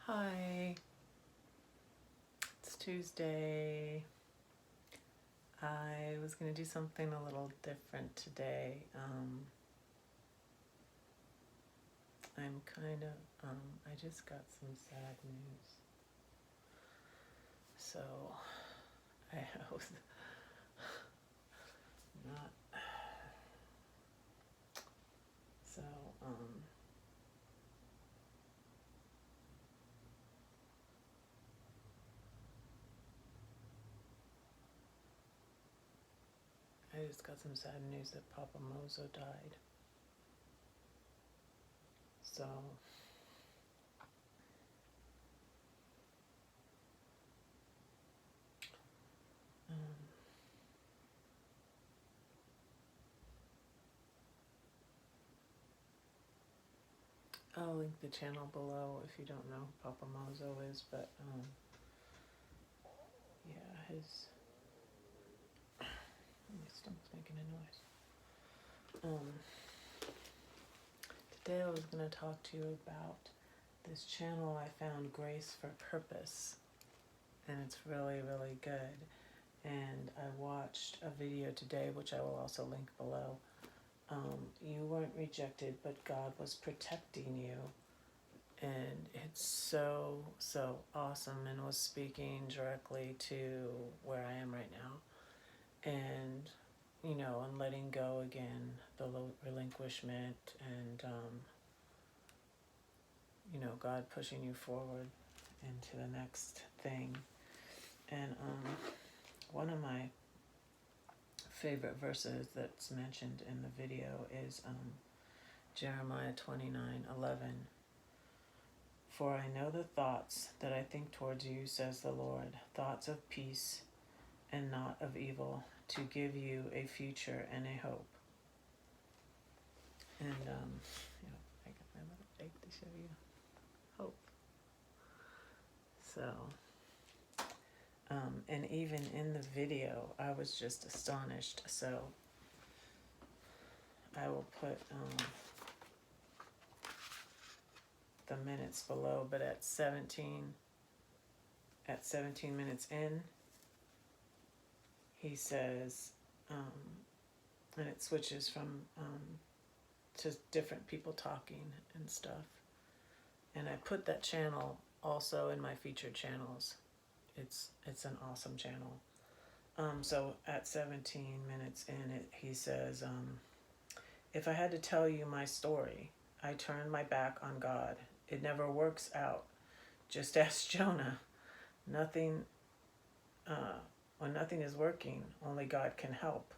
Hi, it's Tuesday. I was going to do something a little different today. I just got some sad news. So, I was not, so, I just got some sad news that Papa Mozo died. So, I'll link the channel below if you don't know who Papa Mozo is, but, yeah, my stomach's making a noise. Today I was going to talk to you about this channel I found, Grace for Purpose, and it's really, really good. And I watched a video today, which I will also link below. You weren't rejected, but God was protecting you. And it's so, so awesome, and was speaking directly to where I am right now. And, and letting go again, the relinquishment, and, God pushing you forward into the next thing. And one of my favorite verses that's mentioned in the video is Jeremiah 29:11. For I know the thoughts that I think towards you, says the Lord, thoughts of peace and not of evil, to give you a future and a hope. And I got my little egg to show you hope. So, and even in the video, I was just astonished. So I will put the minutes below, but at 17 minutes in, he says, and it switches from to different people talking and stuff. And I put that channel also in my featured channels. It's an awesome channel. So at 17 minutes in, he says, if I had to tell you my story, I turned my back on God. It never works out. Just ask Jonah. Nothing, when nothing is working, only God can help.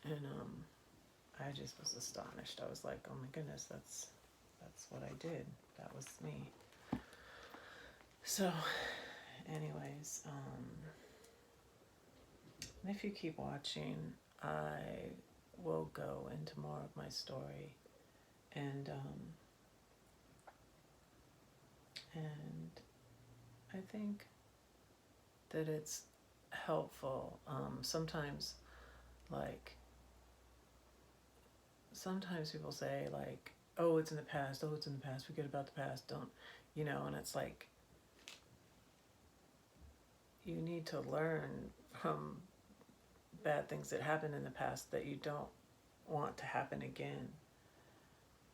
And I just was astonished. I was like, oh my goodness, that's what I did. That was me. So, anyways, and if you keep watching, I will go into more of my story, and I think that it's helpful. Sometimes people say like, oh, it's in the past, forget about the past, don't, and it's like, you need to learn from bad things that happened in the past that you don't want to happen again.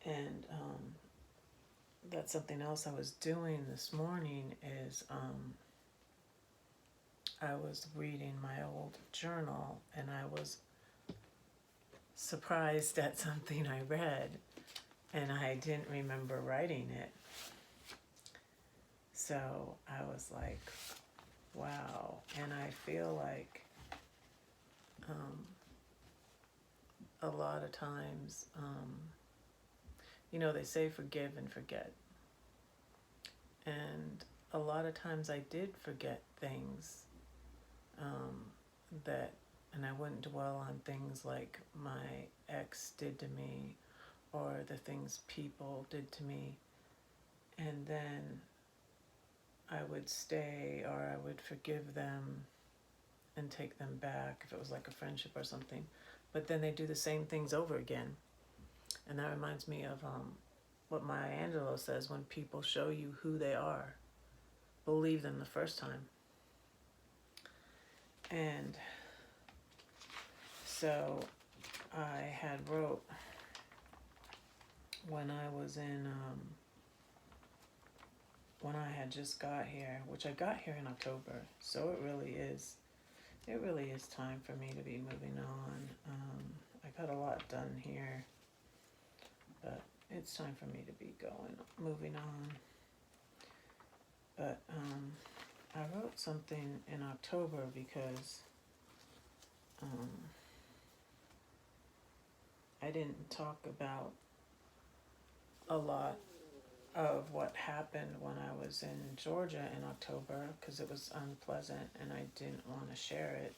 And that's something else I was doing this morning is I was reading my old journal, and I was surprised at something I read, and I didn't remember writing it. So I was like, wow. And I feel like a lot of times, they say forgive and forget. And a lot of times I did forget things and I wouldn't dwell on things like my ex did to me or the things people did to me. And then I would stay, or I would forgive them and take them back if it was like a friendship or something. But then they do the same things over again. And that reminds me of what Maya Angelou says, when people show you who they are, believe them the first time. And so I had wrote when I was in, when I had just got here, which I got here in October, so it really is time for me to be moving on. I got a lot done here, but it's time for me to be moving on. But I wrote something in October because I didn't talk about a lot of what happened when I was in Georgia in October because it was unpleasant and I didn't want to share it.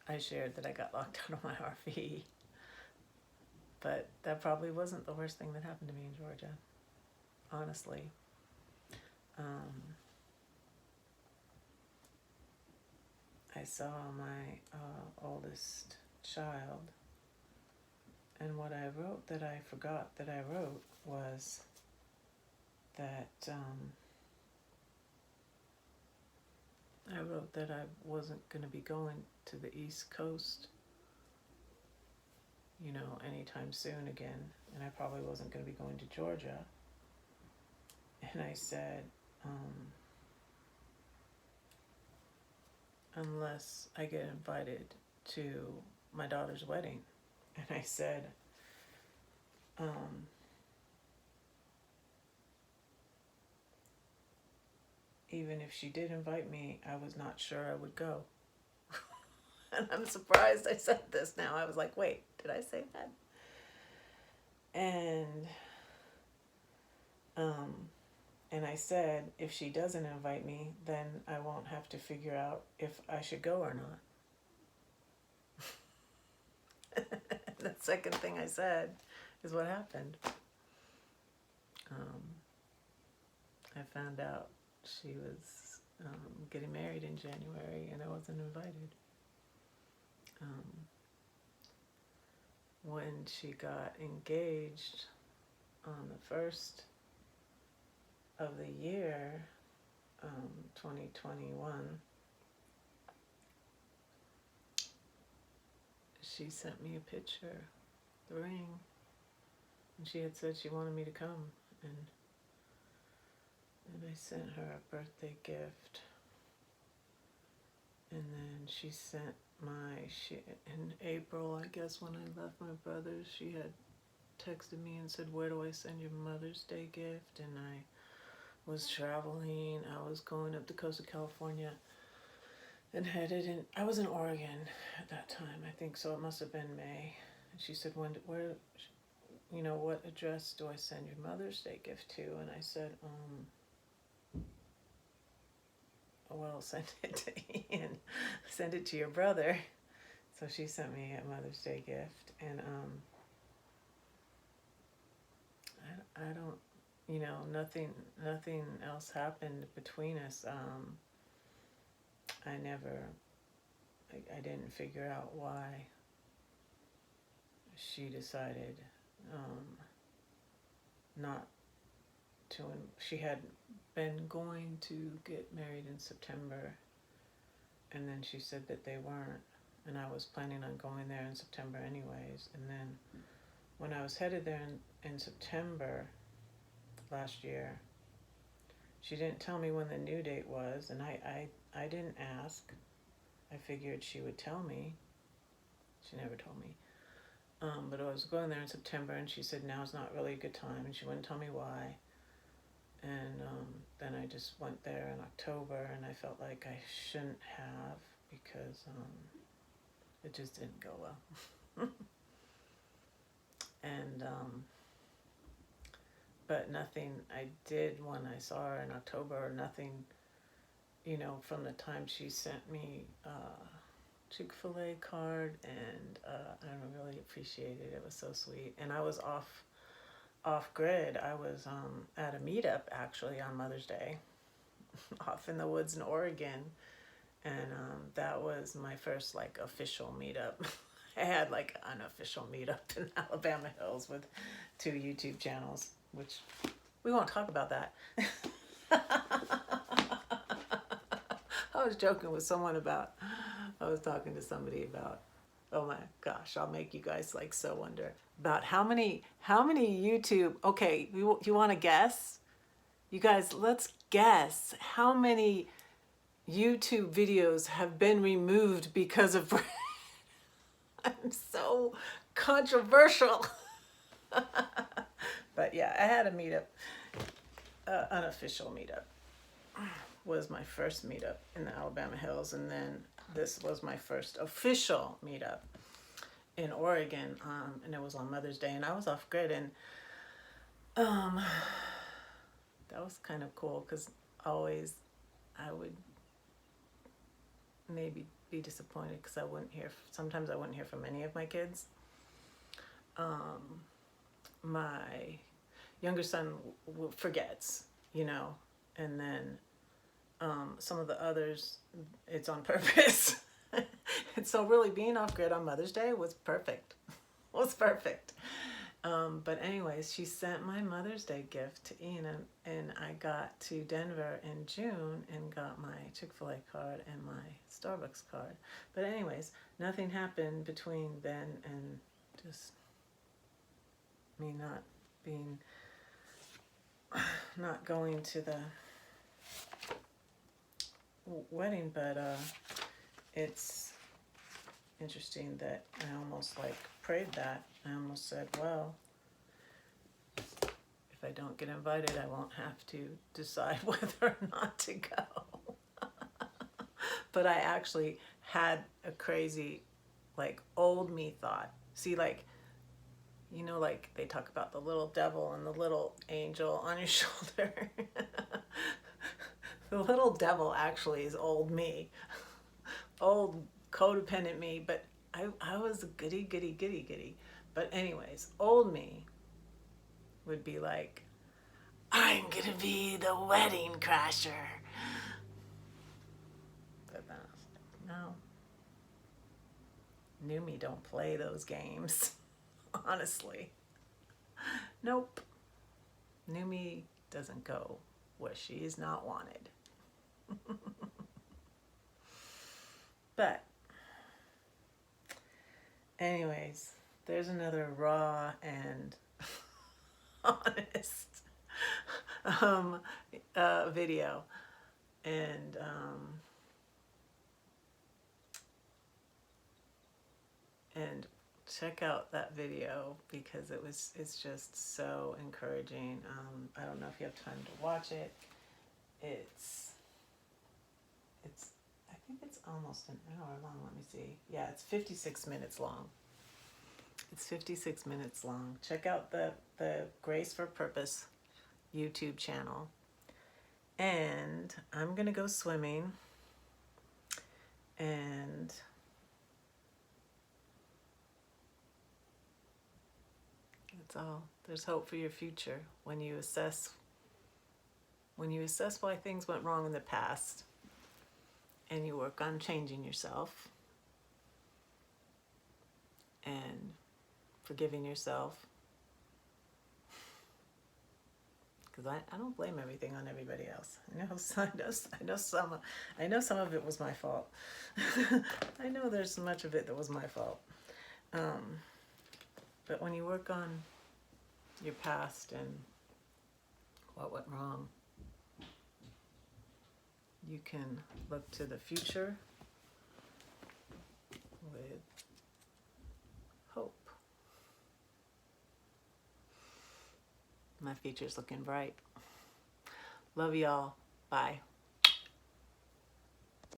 I shared that I got locked out of my RV, but that probably wasn't the worst thing that happened to me in Georgia, honestly. I saw my oldest child, and what I wrote that I forgot that I wrote was that I wrote that I wasn't going to be going to the East Coast, anytime soon again, and I probably wasn't going to be going to Georgia. And I said, unless I get invited to my daughter's wedding. And I said, even if she did invite me, I was not sure I would go. And I'm surprised I said this now. I was like, wait, did I say that? And I said, if she doesn't invite me, then I won't have to figure out if I should go or not. The second thing I said is what happened. I found out she was getting married in January and I wasn't invited. When she got engaged on the 1st of the year, 2021, she sent me a picture, the ring, and she had said she wanted me to come, and I sent her a birthday gift, and then she sent in April, I guess, when I left my brother's, she had texted me and said, where do I send your Mother's Day gift? And I was traveling. I was going up the coast of California and I was in Oregon at that time, I think, so it must have been May. And she said, what address do I send your Mother's Day gift to? And I said, well, send it to Ian. Send it to your brother. So she sent me a Mother's Day gift, and I don't, nothing else happened between us. I didn't figure out why she decided not to. She had been going to get married in September, and then she said that they weren't, and I was planning on going there in September anyways. And then when I was headed there in September last year, she didn't tell me when the new date was, and I didn't ask. I figured she would tell me. She never told me. But I was going there in September, and she said now's not really a good time, and she wouldn't tell me why. And then I just went there in October, and I felt like I shouldn't have, because it just didn't go well. And but nothing I did when I saw her in October, nothing, from the time she sent me Chick-fil-A card, and I really appreciated it. It was so sweet. And I was off grid. I was at a meetup actually on Mother's Day off in the woods in Oregon, and that was my first official meetup. I had like an unofficial meetup in Alabama Hills with 2 YouTube channels, which we won't talk about that. I was joking with someone about, I was talking to somebody about, oh my gosh, I'll make you guys like so wonder about how many YouTube, okay, you want to guess? You guys, let's guess how many YouTube videos have been removed because of I'm so controversial. But yeah, I had a meetup, unofficial meetup. Was my first meetup in the Alabama Hills, and then this was my first official meetup in Oregon, and it was on Mother's Day, and I was off grid, and that was kind of cool because always I would maybe be disappointed because sometimes I wouldn't hear from any of my kids. My younger son forgets, you know, and then some of the others, it's on purpose. And so really being off grid on Mother's Day was perfect. Was perfect. But anyways, she sent my Mother's Day gift to Ian, and I got to Denver in June and got my Chick-fil-A card and my Starbucks card. But anyways, nothing happened between then and just me not going to the wedding, but it's interesting that I almost like prayed that. I almost said, well, if I don't get invited, I won't have to decide whether or not to go. But I actually had a crazy, like, old me thought. See, like, you know, like they talk about the little devil and the little angel on your shoulder. The little devil actually is old me, old codependent me, but I was a goody. But anyways, old me would be like, I'm gonna be the wedding crasher. But then I was like, no. New me don't play those games. Honestly. Nope. New me doesn't go where she is not wanted. But anyways, there's another raw and honest video, and check out that video because it's just so encouraging. I don't know if you have time to watch it. I think it's almost an hour long. Let me see. Yeah, it's 56 minutes long. It's 56 minutes long. Check out the Grace for Purpose YouTube channel. And I'm gonna go swimming, and that's all. There's hope for your future when you assess why things went wrong in the past, and you work on changing yourself and forgiving yourself. Because I don't blame everything on everybody else. I know some of it was my fault. I know there's much of it that was my fault. But when you work on your past and what went wrong, you can look to the future with hope. My future's looking bright. Love y'all. Bye.